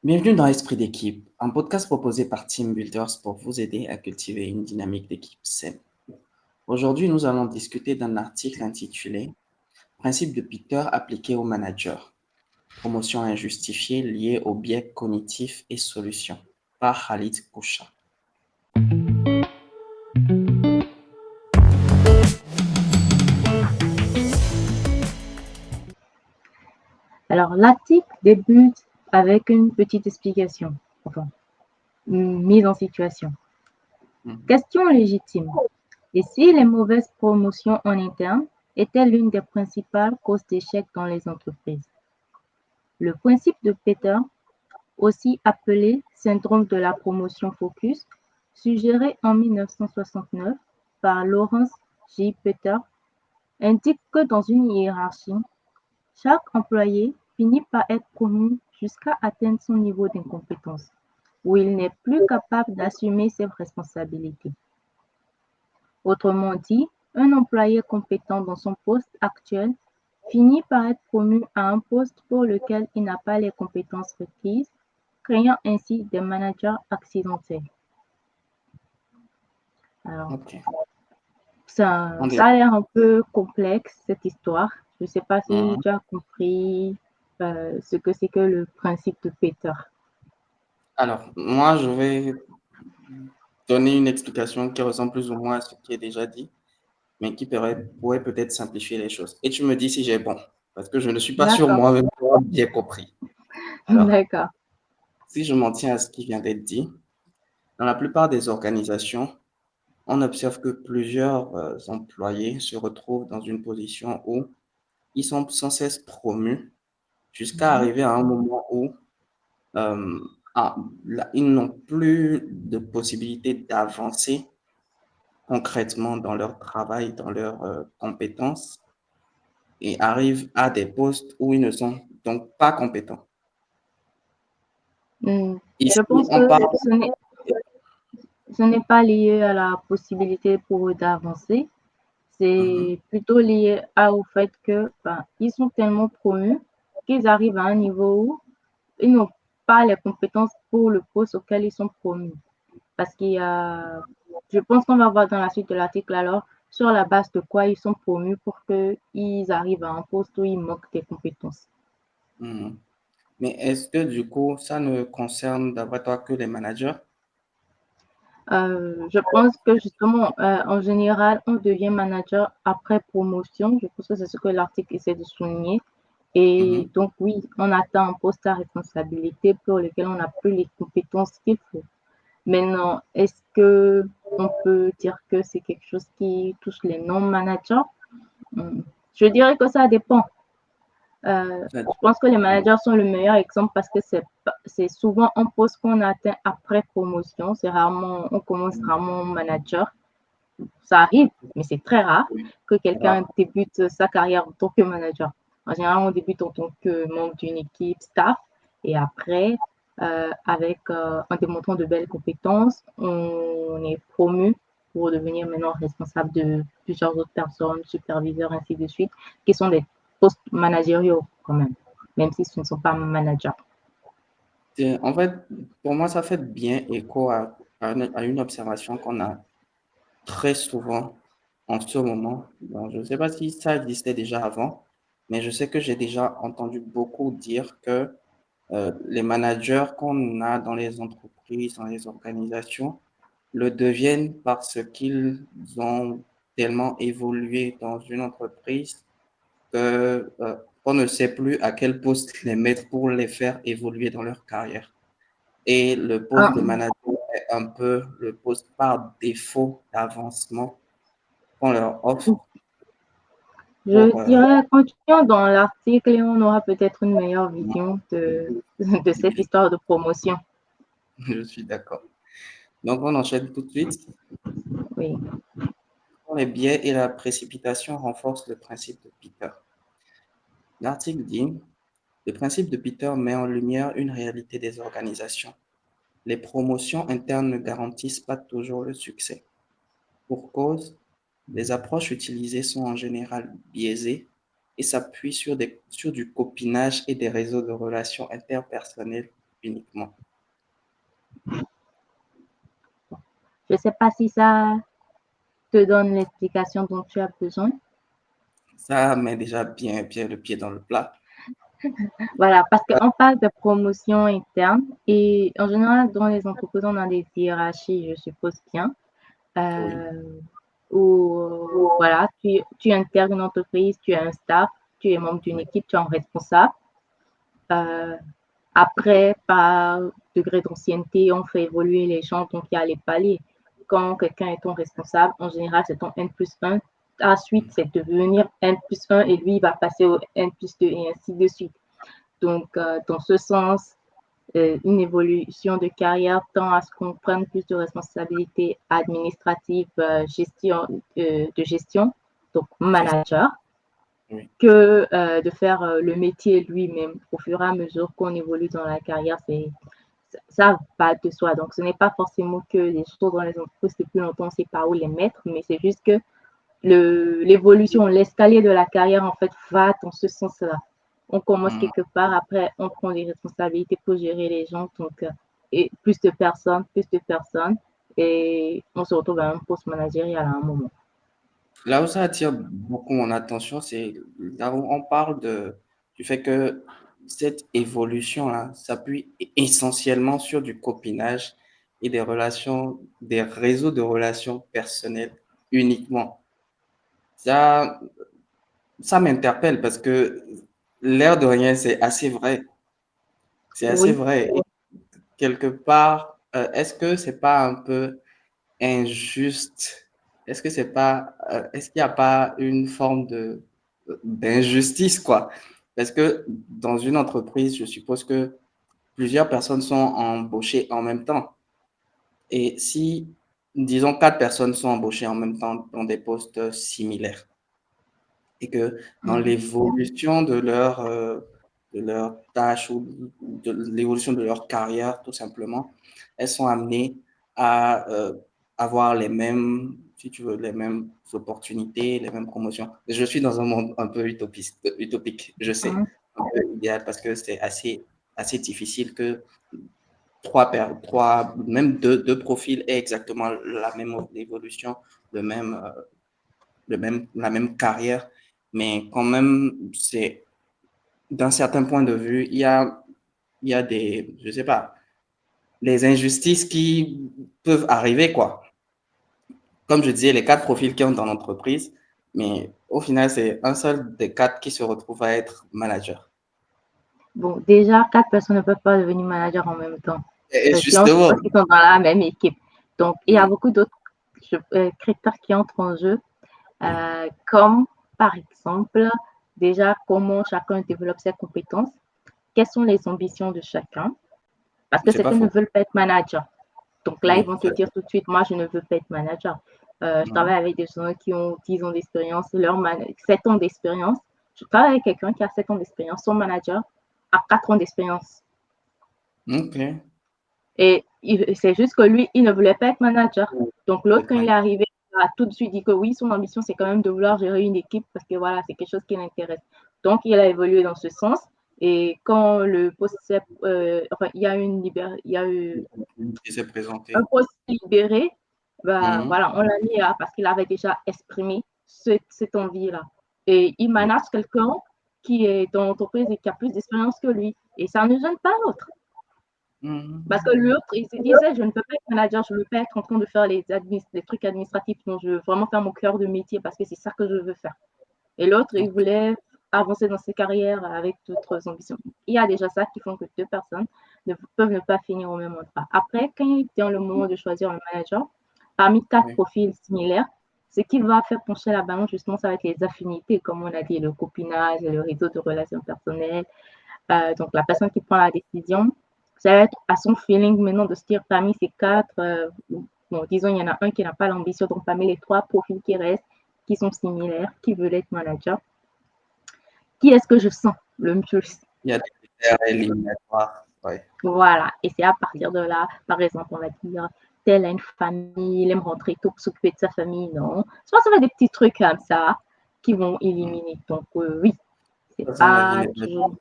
Bienvenue dans Esprit d'équipe, un podcast proposé par Team Builders pour vous aider à cultiver une dynamique d'équipe saine. Aujourd'hui, nous allons discuter d'un article intitulé Principe de Peter appliqué aux managers, promotion injustifiée liée aux biais cognitifs et solutions, par Khalid Koucha. Alors, l'article débute avec une petite explication, enfin, une mise en situation. Mhm. Question légitime. Et si les mauvaises promotions en interne étaient l'une des principales causes d'échec dans les entreprises? Le principe de Peter, aussi appelé syndrome de la promotion focus, suggéré en 1969 par Lawrence J. Peter, indique que dans une hiérarchie, chaque employé finit par être promu jusqu'à atteindre son niveau d'incompétence, où il n'est plus capable d'assumer ses responsabilités. Autrement dit, un employé compétent dans son poste actuel finit par être promu à un poste pour lequel il n'a pas les compétences requises, créant ainsi des managers accidentels. Alors, Ok. ça a l'air un peu complexe, cette histoire. Je ne sais pas si Mhm. tu as compris ce que c'est que le principe de Peter. Alors, moi, je vais donner une explication qui ressemble plus ou moins à ce qui est déjà dit, mais qui pourrait peut-être simplifier les choses. Et tu me dis si j'ai bon, parce que je ne suis pas sûr D'accord, moi-même d'avoir bien compris. Alors, d'accord. si je m'en tiens à ce qui vient d'être dit, dans la plupart des organisations, on observe que plusieurs employés se retrouvent dans une position où ils sont sans cesse promus jusqu'à Mhm. arriver à un moment où euh, ils n'ont plus de possibilité d'avancer concrètement dans leur travail, dans leurs compétences et arrivent à des postes où ils ne sont donc pas compétents. Je Ici, pense on que parle. ce n'est pas lié à la possibilité pour eux d'avancer, Mhm, c'est plutôt lié au fait que ben, ils sont tellement promus qu'ils arrivent à un niveau où ils n'ont pas les compétences pour le poste auquel ils sont promus. Parce qu'il y a, je pense qu'on va voir dans la suite de l'article alors sur la base de quoi ils sont promus pour qu'ils arrivent à un poste où ils manquent des compétences. mhm. Mais est-ce que du coup, ça ne concerne d'après toi que les managers? Je pense que justement, en général, on devient manager après promotion. Je pense que c'est ce que l'article essaie de souligner. Et Mhm. donc, oui, on atteint un poste à responsabilité pour lequel on n'a plus les compétences qu'il faut. Maintenant, est-ce que on peut dire que c'est quelque chose qui touche les non-managers? Je dirais que ça dépend. Je pense que les managers sont le meilleur exemple parce que c'est souvent un poste qu'on atteint après promotion. C'est rarement, on commence rarement manager. Ça arrive, mais c'est très rare que quelqu'un Alors, débute sa carrière en tant que manager. En général, on débute en tant que membre d'une équipe staff et après, en démontrant de belles compétences, on est promu pour devenir maintenant responsable de plusieurs autres personnes, superviseurs, ainsi de suite, qui sont des postes managériaux quand même, même si ce ne sont pas managers. en fait, pour moi, ça fait bien écho à une observation qu'on a très souvent en ce moment. Bon, je ne sais pas si ça existait déjà avant, mais je sais que j'ai déjà entendu beaucoup dire que les managers qu'on a dans les entreprises, dans les organisations, le deviennent parce qu'ils ont tellement évolué dans une entreprise que, on ne sait plus à quel poste les mettre pour les faire évoluer dans leur carrière. Et le poste de Ah, manager est un peu le poste par défaut d'avancement qu'on leur offre je pour. dirais, continuons dans l'article et on aura peut-être une meilleure vision de cette histoire de promotion. Je suis d'accord. Donc, on enchaîne tout de suite. Oui. Les biais et la précipitation renforcent le principe de Peter. L'article dit, le principe de Peter met en lumière une réalité des organisations. Les promotions internes ne garantissent pas toujours le succès. Pour cause, les approches utilisées sont en général biaisées et s'appuient sur du copinage et des réseaux de relations interpersonnelles uniquement. Je ne sais pas si ça te donne l'explication dont tu as besoin. Ça met déjà bien le pied dans le plat. Voilà, parce qu'on parle de promotion interne et en général, dans les entreprises, on a des hiérarchies, je suppose bien, Oui, euh, où voilà, tu intègres une entreprise, tu as un staff, tu es membre d'une oui, équipe, tu es un responsable. Euh, Après, par degré d'ancienneté, on fait évoluer les gens, donc il y a les paliers. Quand quelqu'un est ton responsable, en général, c'est ton N plus 1. Ensuite, c'est devenir N plus 1 et lui, il va passer au N plus 2 et ainsi de suite. Donc, dans ce sens, une évolution de carrière tend à ce qu'on prenne plus de responsabilités administratives, de gestion, donc c'est manager, oui. que de faire le métier lui-même. Au fur et à mesure qu'on évolue dans la carrière, ça va de soi. Donc, ce n'est pas forcément que les choses dans les entreprises depuis longtemps, on ne sait pas où les mettre, mais c'est juste que l'évolution, l'escalier de la carrière, en fait, va dans ce sens-là. On commence Mm. quelque part, après, on prend des responsabilités pour gérer les gens, donc, et plus de personnes, et on se retrouve à un poste managérial à un moment. Là où ça attire beaucoup mon attention, c'est là où on parle du fait que cette évolution-là s'appuie essentiellement sur du copinage et des relations, des réseaux de relations personnelles uniquement. Ça, ça m'interpelle parce que l'air de rien, c'est assez vrai. C'est assez Oui, vrai. Et quelque part, est-ce que c'est pas un peu injuste? Est-ce que c'est pas, est-ce qu'il n'y a pas une forme d'injustice, quoi? Parce que dans une entreprise, je suppose que plusieurs personnes sont embauchées en même temps. Et si, disons, quatre personnes sont embauchées en même temps dans des postes similaires, et que dans l'évolution de leur tâche ou de l'évolution de leur carrière, tout simplement, elles sont amenées à avoir les mêmes, si tu veux, les mêmes opportunités, les mêmes promotions. Je suis dans un monde un peu utopique, je sais, un peu idéal parce que c'est assez difficile que même deux profils aient exactement la même évolution, le même, la même carrière, mais quand même, c'est d'un certain point de vue, il y a des, je sais pas, les injustices qui peuvent arriver, quoi. Comme je disais, les quatre profils qui ont dans l'entreprise, mais au final, c'est un seul des quatre qui se retrouve à être manager. bon, déjà, quatre personnes ne peuvent pas devenir manager en même temps. Et Si on justement, suppose qu'ils sont dans la même équipe. Donc, il y a oui, beaucoup d'autres critères qui entrent en jeu, oui, comme par exemple, déjà, comment chacun développe ses compétences, quelles sont les ambitions de chacun, parce que c'est pas certains ne faux. veulent pas être manager. Donc là, ils Oui, vont te dire tout de suite, moi, je ne veux pas être manager. Je travaille avec des gens qui ont 10 ans d'expérience, 7 ans d'expérience. Je travaille avec quelqu'un qui a 7 ans d'expérience. Son manager a 4 ans d'expérience. ok. Et c'est juste que lui, il ne voulait pas être manager. Donc l'autre, Être quand il est manager. arrivé, il a tout de suite dit que oui, son ambition, c'est quand même de vouloir gérer une équipe parce que voilà, c'est quelque chose qui l'intéresse. Donc il a évolué dans ce sens. Et quand le poste, enfin, il y a eu Qui s'est un présenté. poste libéré, ben, Mhm. voilà, on l'a mis là parce qu'il avait déjà exprimé cette envie-là. Et il Oui. manage quelqu'un qui est dans l'entreprise et qui a plus d'expérience que lui. Et ça ne gêne pas l'autre. Parce que Mhm. l'autre, il se disait, je ne peux pas être manager, je ne veux pas être en train de faire les trucs administratifs, donc je veux vraiment faire mon cœur de métier parce que c'est ça que je veux faire. Et l'autre, il voulait avancer dans ses carrières avec d'autres ambitions. Il y a déjà ça qui font que deux personnes peuvent ne pas finir au même endroit. Après, quand il est dans le moment de choisir un manager, parmi quatre Oui. profils similaires, ce qui va faire pencher la balance, justement, ça va être les affinités, comme on a dit, le copinage, le réseau de relations personnelles. Donc, la personne qui prend la décision, ça va être à son feeling maintenant de se dire parmi ces quatre, bon, disons, il y en a un qui n'a pas l'ambition, donc parmi les trois profils qui restent, qui sont similaires, qui veulent être manager, qui est-ce que je sens le plus? Il y a des critères éliminatoires. Oui. Voilà. Et c'est à partir de là, par exemple, on va dire, tel a une famille, il aime rentrer tôt pour s'occuper de sa famille, non. Je pense que ça va être des petits trucs comme ça qui vont Mm. éliminer. Donc, oui, c'est Ça, c'est un avis pas négatif. toujours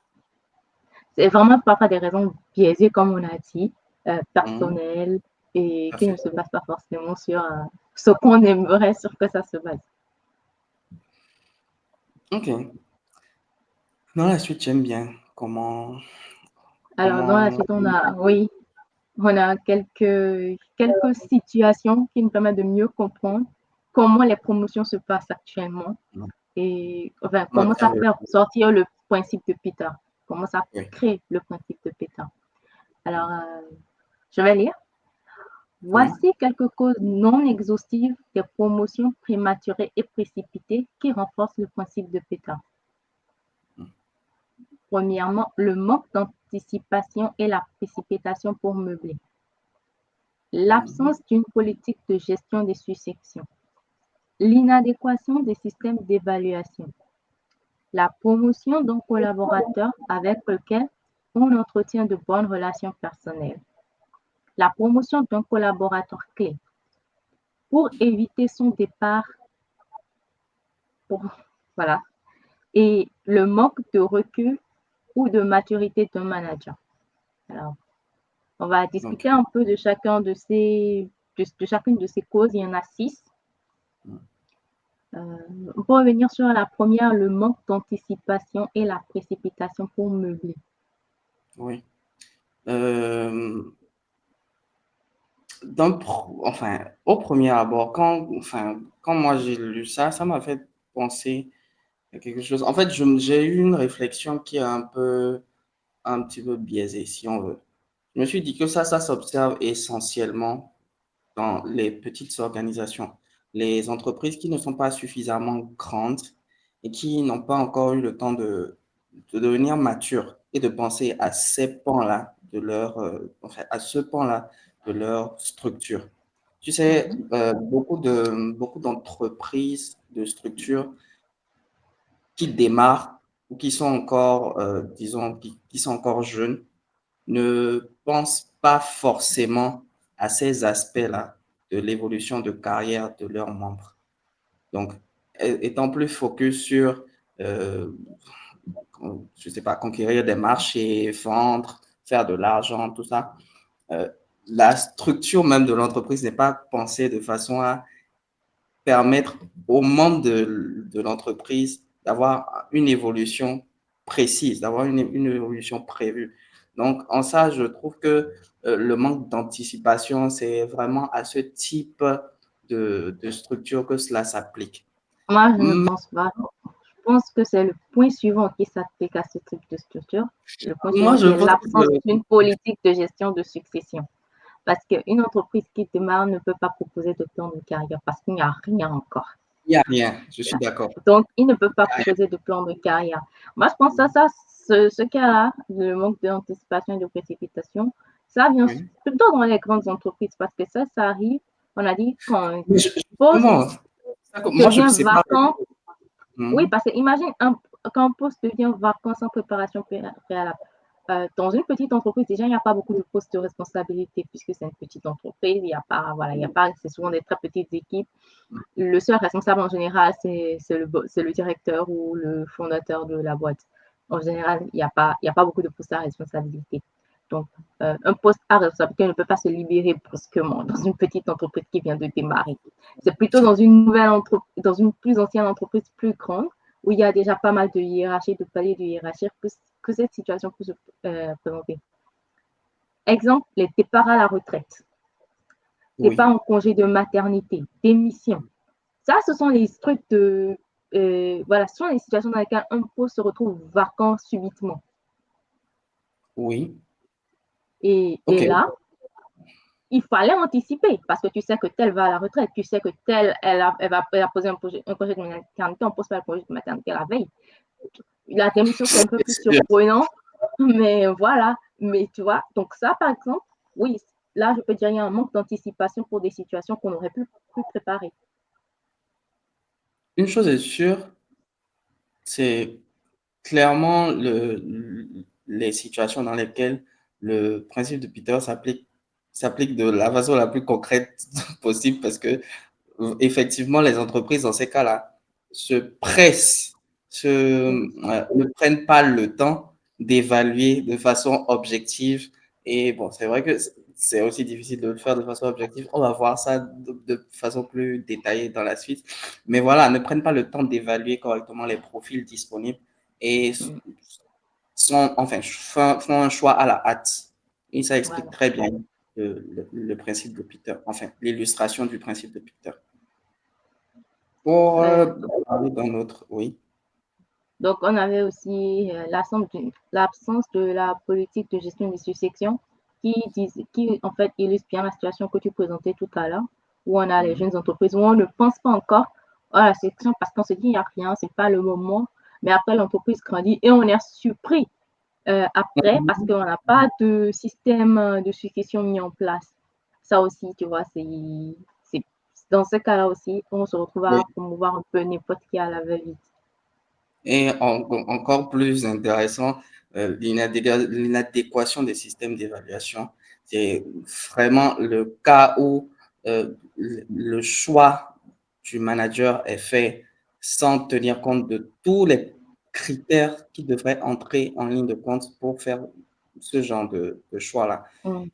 c'est vraiment parfois des raisons biaisées, comme on a dit, Mhm. personnelles, et Tout à qui ne fait. se basent pas forcément sur ce qu'on aimerait sur que ça se base. Ok. Dans la suite, j'aime bien Alors, dans la comment, suite, oui, on a quelques situations qui nous permettent de mieux comprendre comment les promotions se passent actuellement et enfin, on comment ça observe. fait sortir le principe de Peter, comment ça Oui. crée le principe de Peter. Alors, je vais lire. Oui. Voici quelques causes non exhaustives des promotions prématurées et précipitées qui renforcent le principe de Peter. Premièrement, le manque d'anticipation et la précipitation pour meubler. Mhm. L'absence d'une politique de gestion des successions. L'inadéquation des systèmes d'évaluation. La promotion d'un collaborateur avec lequel on entretient de bonnes relations personnelles. La promotion d'un collaborateur clé. Pour éviter son départ, pour, voilà, et le manque de recul ou de maturité d'un manager. Alors, on va Ok. discuter un peu de de chacune de ces causes. Il y en a 6. On peut revenir sur la première, le manque d'anticipation et la précipitation pour meubler. Oui. Enfin, au premier abord, quand moi j'ai lu ça, ça m'a fait penser à quelque chose. En fait, j'ai eu une réflexion qui est un petit peu biaisée, si on veut. Je me suis dit que ça s'observe essentiellement dans les petites organisations, les entreprises qui ne sont pas suffisamment grandes et qui n'ont pas encore eu le temps de devenir matures et de penser à ces pans-là de enfin, à ce pan-là de leur structure. Tu sais, Mhm. beaucoup d'entreprises, de structures qui démarrent ou qui sont encore, disons, qui sont encore jeunes, ne pensent pas forcément à ces aspects-là de l'évolution de carrière de leurs membres. Donc, étant plus focus sur, euh, je ne sais pas, conquérir des marchés, vendre, faire de l'argent, tout ça, euh, la structure même de l'entreprise n'est pas pensée de façon à permettre aux membres de l'entreprise d'avoir une évolution précise, d'avoir une évolution prévue. Donc, en ça, je trouve que le manque d'anticipation, c'est vraiment à ce type de structure que cela s'applique. Moi, je ne Mais pense pas. Je pense que c'est le point suivant qui s'applique à ce type de structure. Le point moi, suivant je qui est pense l'absence que d'une politique de gestion de succession. Parce qu'une entreprise qui démarre ne peut pas proposer de plan de carrière parce qu'il n'y a rien encore. il n'y a rien, je suis d'accord. Donc, il ne peut pas proposer de plan de carrière. Moi, je pense que ce cas-là, le manque d'anticipation et de précipitation, ça vient Oui. plutôt dans les grandes entreprises parce que ça arrive, on a dit, quand un Mais poste justement, moi, je ne devient sais pas. vacant. Oui, Mhm. parce que imagine quand un poste devient vacant sans préparation préalable. Dans une petite entreprise, déjà, il n'y a pas beaucoup de postes de responsabilité puisque c'est une petite entreprise. Il n'y a pas, voilà, il y a pas, c'est souvent des très petites équipes. Le seul responsable en général, c'est le directeur ou le fondateur de la boîte. En général, il y a pas beaucoup de postes à responsabilité. Donc, un poste à responsabilité ne peut pas se libérer brusquement dans une petite entreprise qui vient de démarrer. C'est plutôt dans une nouvelle entreprise, dans une plus ancienne entreprise plus grande, où il y a déjà pas mal de hiérarchie, de paliers de hiérarchie, que cette situation peut se présenter. Exemple, les départs à la retraite, départ Oui, en congé de maternité, démission. Ça, ce sont les trucs de. Voilà, ce sont les situations dans lesquelles un poste se retrouve vacant subitement. oui, Et ok. là, il fallait anticiper parce que tu sais que telle va à la retraite, tu sais que telle, elle a posé un projet de maternité, on pose pas le projet de maternité la veille. La démission, c'est un peu plus C'est sûr. surprenant, mais voilà. Mais tu vois, donc ça, par exemple, oui, là, je peux dire qu'il y a un manque d'anticipation pour des situations qu'on aurait pu préparer. Une chose est sûre, c'est clairement les situations dans lesquelles le principe de Peter s'applique de la façon la plus concrète possible parce que effectivement, les entreprises dans ces cas-là se pressent, ne prennent pas le temps d'évaluer de façon objective. Et bon, c'est vrai que c'est aussi difficile de le faire de façon objective. On va voir ça de façon plus détaillée dans la suite. Mais voilà, ne prennent pas le temps d'évaluer correctement les profils disponibles et Mm. enfin, font un choix à la hâte. Et ça explique Voilà. très bien le principe de Peter, enfin, l'illustration du principe de Peter. Pour Euh, parler d'un autre, oui. donc, on avait aussi l'absence de la politique de gestion des successions qui, en fait, illustre bien la situation que tu présentais tout à l'heure, où on a les Mhm. jeunes entreprises, où on ne pense pas encore à la succession parce qu'on se dit, il n'y a rien, c'est pas le moment. Mais après, l'entreprise grandit et on est surpris après parce qu'on n'a pas de système de succession mis en place. Ça aussi, tu vois, c'est dans ce cas-là aussi, on se retrouve à Oui. promouvoir un peu n'importe qui à la va-vite. Et encore plus intéressant, l'inadéquation des systèmes d'évaluation. C'est vraiment le cas où le choix du manager est fait sans tenir compte de tous les critères qui devraient entrer en ligne de compte pour faire ce genre de choix-là. Mm.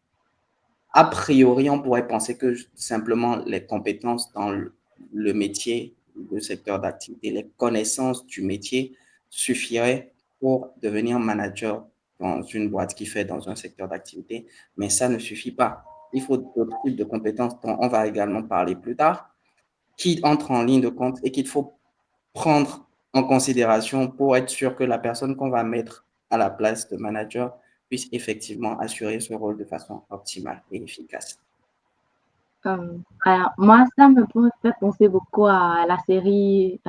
A priori, on pourrait penser que simplement les compétences dans le métier, le secteur d'activité, les connaissances du métier suffiraient pour devenir manager dans une boîte qui fait dans un secteur d'activité, mais ça ne suffit pas. Il faut d'autres types de compétences dont on va également parler plus tard, qui entrent en ligne de compte et qu'il faut prendre en considération pour être sûr que la personne qu'on va mettre à la place de manager puisse effectivement assurer ce rôle de façon optimale et efficace. Alors, moi, ça me fait penser beaucoup à la série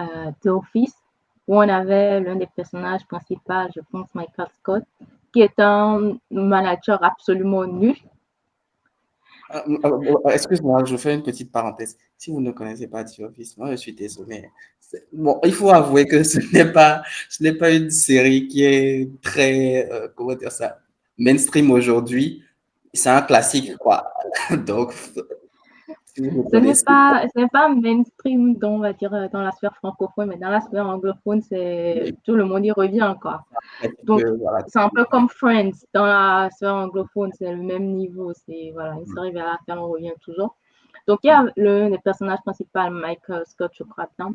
The Office, où on avait l'un des personnages principaux, je pense Michael Scott, qui est un manager absolument nul. Excuse-moi, je fais une petite parenthèse. Si vous ne connaissez pas The Office, moi je suis désolé. Bon, il faut avouer que ce n'est pas une série qui est très, comment dire ça, mainstream aujourd'hui. C'est un classique, quoi. Donc, si vous ne connaissez pas, Ce n'est pas mainstream, dans, on va dire, dans la sphère francophone, mais dans la sphère anglophone, c'est oui, tout le monde y revient, quoi. un petit Donc, peu, voilà. c'est un peu comme Friends dans la sphère anglophone, c'est le même niveau. C'est voilà, une série vers laquelle on revient toujours. Donc, il y a l'un des personnages principaux, Michael Scott, je crois bien,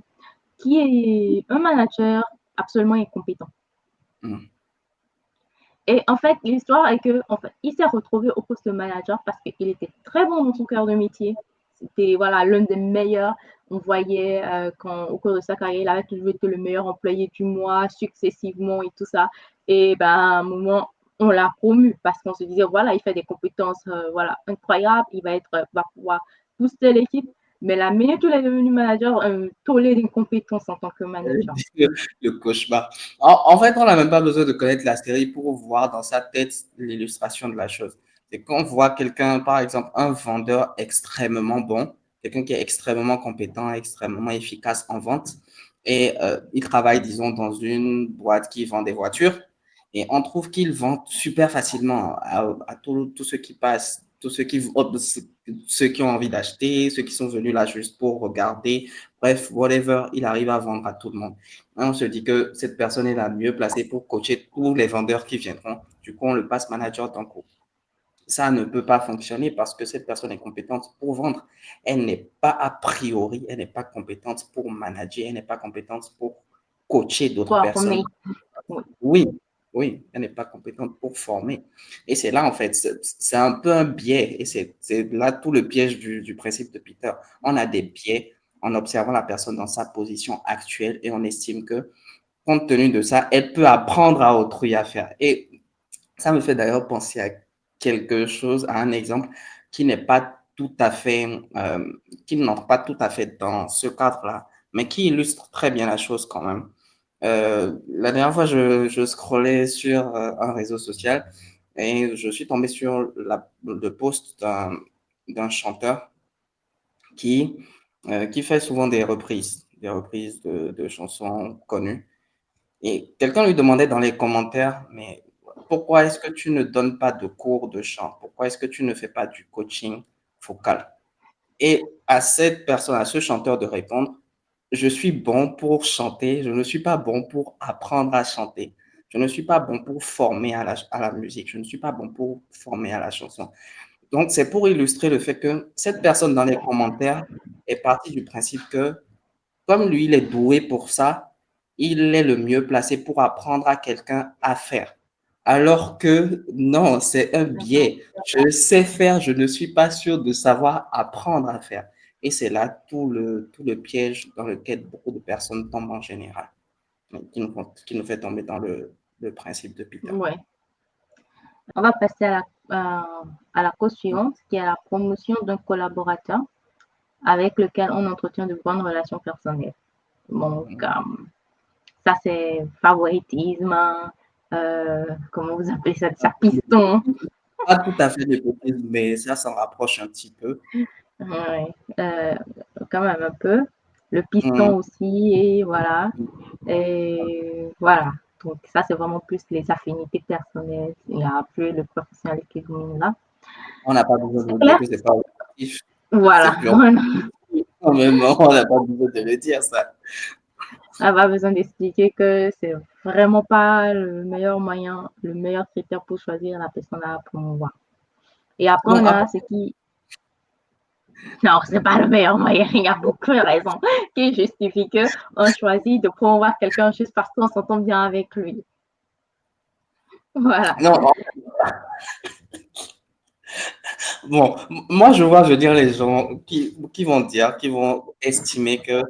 qui est un manager absolument incompétent. Mm. Et en fait, l'histoire est que, en fait, il s'est retrouvé au poste de manager parce qu'il était très bon dans son cœur de métier. C'était voilà l'un des meilleurs. On voyait au cours de sa carrière, il avait toujours été le meilleur employé du mois successivement et tout ça. Et ben, à un moment, on l'a promu parce qu'on se disait voilà, il fait des compétences voilà incroyables, va pouvoir booster l'équipe. Mais la minute où il est devenu manager, un tollé d'incompétence en tant que manager. Le cauchemar. En fait, on n'a même pas besoin de connaître la série pour voir dans sa tête l'illustration de la chose. C'est qu'on voit quelqu'un, par exemple, un vendeur extrêmement bon, quelqu'un qui est extrêmement compétent, extrêmement efficace en vente, et il travaille, disons, dans une boîte qui vend des voitures, et on trouve qu'il vend super facilement à tous ceux qui passent, tous ceux qui ont envie d'acheter, ceux qui sont venus là juste pour regarder. Bref, whatever, il arrive à vendre à tout le monde. On se dit que cette personne est la mieux placée pour coacher tous les vendeurs qui viendront. Du coup, on le passe manager d'un coup. Ça ne peut pas fonctionner parce que cette personne est compétente pour vendre. Elle n'est pas a priori, elle n'est pas compétente pour manager, elle n'est pas compétente pour coacher d'autres Quoi, personnes. oui. Oui, oui, elle n'est pas compétente pour former. Et c'est là, en fait, c'est un peu un biais. Et c'est là tout le piège du principe de Peter. On a des biais en observant la personne dans sa position actuelle et on estime que, compte tenu de ça, elle peut apprendre à autrui à faire. Et ça me fait d'ailleurs penser à quelque chose, à un exemple qui n'est pas tout à fait, qui n'entre pas tout à fait dans ce cadre-là, mais qui illustre très bien la chose quand même. La dernière fois, je scrollais sur un réseau social et je suis tombé sur le post d'un chanteur qui, qui fait souvent des reprises de chansons connues. Et quelqu'un lui demandait dans les commentaires, mais pourquoi est-ce que tu ne donnes pas de cours de chant? Pourquoi est-ce que tu ne fais pas du coaching vocal? Et à cette personne, à ce chanteur de répondre, je suis bon pour chanter, je ne suis pas bon pour apprendre à chanter. Je ne suis pas bon pour former à la musique. Je ne suis pas bon pour former à la chanson. Donc, c'est pour illustrer le fait que cette personne dans les commentaires est partie du principe que, comme lui, il est doué pour ça, il est le mieux placé pour apprendre à quelqu'un à faire. Alors que non, c'est un biais. Je sais faire, je ne suis pas sûr de savoir apprendre à faire. Et c'est là tout le piège dans lequel beaucoup de personnes tombent en général, qui nous fait tomber dans le principe de Peter. Ouais. On va passer à la cause suivante, qui est la promotion d'un collaborateur avec lequel on entretient de bonnes relations personnelles. Donc, ça, c'est favoritisme, comment vous appelez ça, ça piston. Pas tout à fait népotisme, mais ça s'en rapproche un petit peu. Ouais, quand même un peu. Le piston Hum, aussi, et voilà. Et voilà. Donc, ça, c'est vraiment plus les affinités personnelles. Il n'y a plus le professionnel qui domine là. On n'a pas besoin de C'est vous dire clair? que c'est pas objectif, c'est Voilà. pur. En même temps, on n'a pas besoin de le dire, ça. On n'a pas besoin d'expliquer que c'est vraiment pas le meilleur moyen, le meilleur critère pour choisir la personne à promouvoir. Et après, Non, on après, a ce qui. Non, c'est pas le meilleur moyen. Il y a beaucoup de raisons qui justifient qu'on choisit de promouvoir quelqu'un juste parce qu'on s'entend bien avec lui. Voilà. non, bon, moi, je vois venir les gens qui vont dire, qui vont estimer que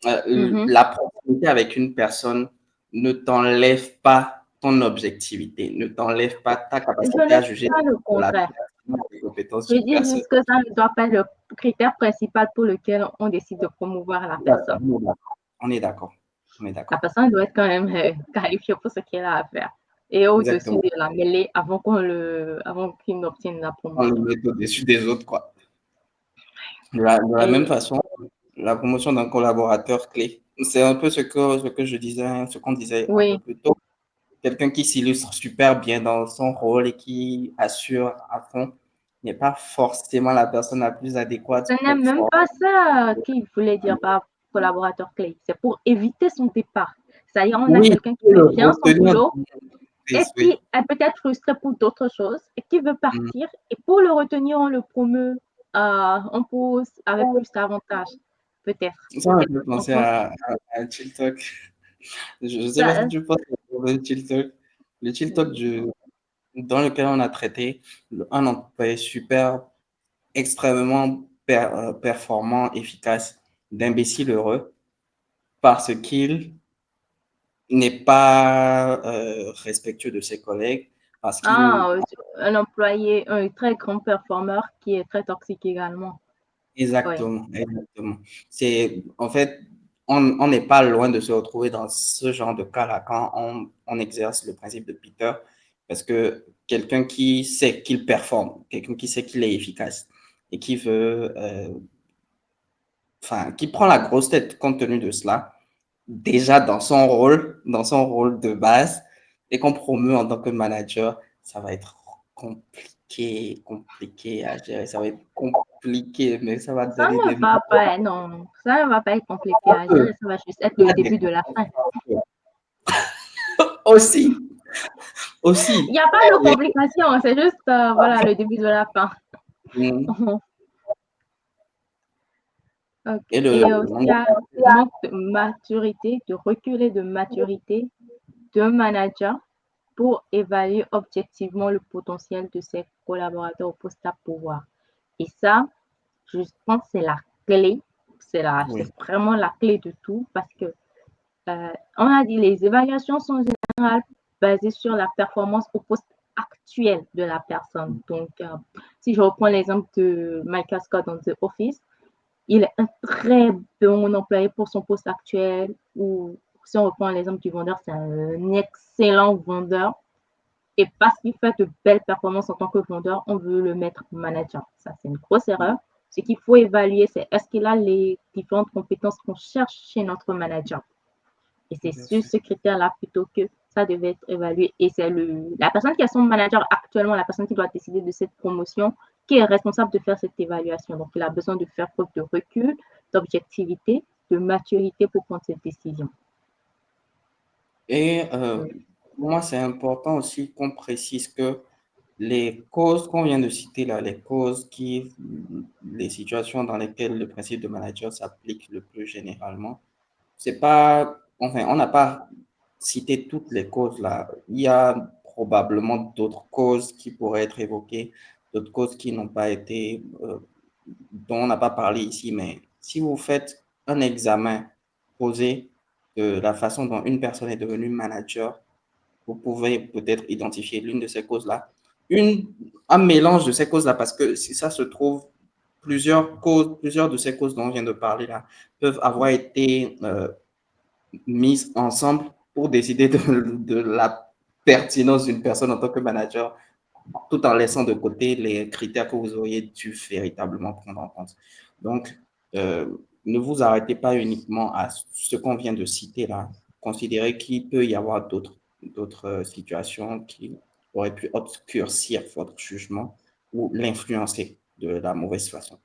Mhm. la proximité avec une personne ne t'enlève pas ton objectivité, ne t'enlève pas ta Je capacité ne à dis juger pas le la contraire. personne, les compétences Je d'une dis personne. juste que ça ne doit pas être le critère principal pour lequel on décide de promouvoir la D'accord, personne. on est d'accord, on est La d'accord, personne doit être quand même qualifiée pour ce qu'elle a à faire et au-dessus exactement. de la mêlée avant qu'il n'obtienne la On le promotion. met au-dessus des autres, quoi. De la même Et façon, la promotion d'un collaborateur clé, c'est un peu ce que je disais, ce qu'on disait un peu oui, plus tôt. Quelqu'un qui s'illustre super bien dans son rôle et qui assure à fond n'est pas forcément la personne la plus ce adéquate n'est pour même former. pas ça qu'il voulait dire par collaborateur clé. C'est pour éviter son départ. C'est-à-dire, on a Oui, quelqu'un qui pour fait le bien son retenir dans boulot et l'entreprise, qui oui. est peut-être frustré pour d'autres choses et qui veut Mm. partir. Et pour le retenir, on le promeut en pause avec plus d'avantages, peut-être. Ça me fait penser Enfin, à Chill Talk. Je ne sais pas si ça, tu penses au Chill Talk. Le Chill Talk dans lequel on a traité un employé super extrêmement performant, efficace, d'imbécile heureux, parce qu'il n'est pas respectueux de ses collègues, parce qu'il... ah, un employé, un très grand performeur qui est très toxique également. Oui. Exactement, exactement. C'est, en fait, on n'est pas loin de se retrouver dans ce genre de cas-là quand on exerce le principe de Peter, parce que quelqu'un qui sait qu'il performe, quelqu'un qui sait qu'il est efficace et qui veut, enfin, qui prend la grosse tête compte tenu de cela, déjà dans son rôle de base, et qu'on promeut en tant que manager, ça va être compliqué à gérer. Ça va être compliqué, mais ça va Ça donner ne des va pas, non, ça ne va pas être compliqué à gérer, ça va juste être le début de la fin. aussi, Il aussi. n'y a pas de complication, c'est juste, voilà, le début de la fin. Et Ok. le, Et aussi, il y a manque de maturité, de recul et de maturité d'un manager pour évaluer objectivement le potentiel de ses collaborateurs au poste à pouvoir. Et ça, je pense que c'est la clé, c'est oui, vraiment la clé de tout parce que on a dit les évaluations sont générales basées sur la performance au poste actuel de la personne. Donc, si je reprends l'exemple de Michael Scott dans The Office, il est un très bon employé pour son poste actuel ou si on reprend l'exemple du vendeur, c'est un excellent vendeur. Et parce qu'il fait de belles performances en tant que vendeur, on veut le mettre manager. Ça, c'est une grosse erreur. Ce qu'il faut évaluer, c'est est-ce qu'il a les différentes compétences qu'on cherche chez notre manager. Et c'est bien sur sûr. ce critère-là plutôt que ça devait être évalué. Et c'est la personne qui a son manager actuellement, la personne qui doit décider de cette promotion, qui est responsable de faire cette évaluation. Donc, il a besoin de faire preuve de recul, d'objectivité, de maturité pour prendre cette décision. Et pour moi, c'est important aussi qu'on précise que les causes qu'on vient de citer là, les situations dans lesquelles le principe de manager s'applique le plus généralement, c'est pas, enfin, on n'a pas cité toutes les causes là. Il y a probablement d'autres causes qui pourraient être évoquées, d'autres causes qui n'ont pas été, dont on n'a pas parlé ici, mais si vous faites un examen posé de la façon dont une personne est devenue manager, vous pouvez peut-être identifier l'une de ces causes-là. Un mélange de ces causes-là, parce que si ça se trouve, plusieurs de ces causes dont on vient de parler là, peuvent avoir été mises ensemble pour décider de la pertinence d'une personne en tant que manager, tout en laissant de côté les critères que vous auriez dû véritablement prendre en compte. Donc, euh, ne vous arrêtez pas uniquement à ce qu'on vient de citer là. Considérez qu'il peut y avoir d'autres situations qui auraient pu obscurcir votre jugement ou l'influencer de la mauvaise façon.